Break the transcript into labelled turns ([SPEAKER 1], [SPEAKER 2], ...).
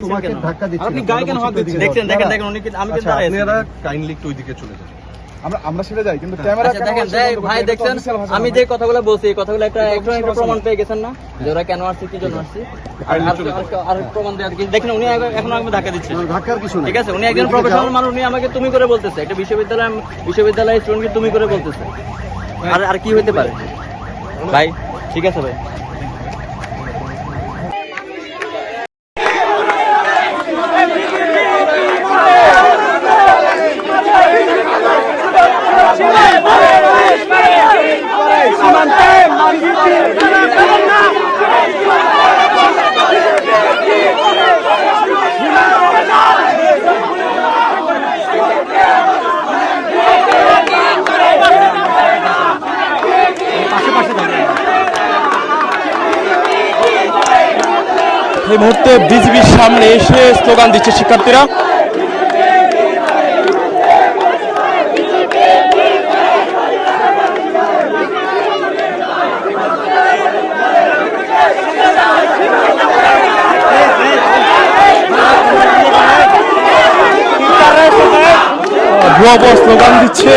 [SPEAKER 1] তোমাকে ধাক্কা দিচ্ছি।
[SPEAKER 2] আপনি গায়ে কেন হাত দিচ্ছেন? দেখেন উনি কি আমি কি দাঁড়াই আছি?
[SPEAKER 1] আপনারা কাইন্ডলি একটু ওইদিকে চলে যান।
[SPEAKER 3] আমরা সেটা যাই কিন্তু ক্যামেরা
[SPEAKER 2] আচ্ছা দেখেন ভাই দেখছেন আমি যে কথাগুলো বলছি এই কথাগুলো একটা প্রমাণ পেয়ে গেছেন না যে ওরা কেন আসছে কি জন্য আসছে আর প্রমাণ দেওয়ার কি দেখেন উনি এখন আমাকে ধাক্কা দিচ্ছেন।
[SPEAKER 1] ধাক্কার কিছু না,
[SPEAKER 2] ঠিক আছে উনি একজন প্রফেশনাল মানুষ উনি আমাকে তুমি করে বলতেছে একটা বিশ্ববিদ্যালয়ের স্টুডেন্টকে তুমি করে বলতেছে আর কি হতে পারে ভাই? ঠিক আছে ভাই
[SPEAKER 4] এই মুহূর্তে বিজিবির সামনে এসে স্লোগান দিচ্ছে শিক্ষার্থীরা। ভুয়া স্লোগান দিচ্ছে।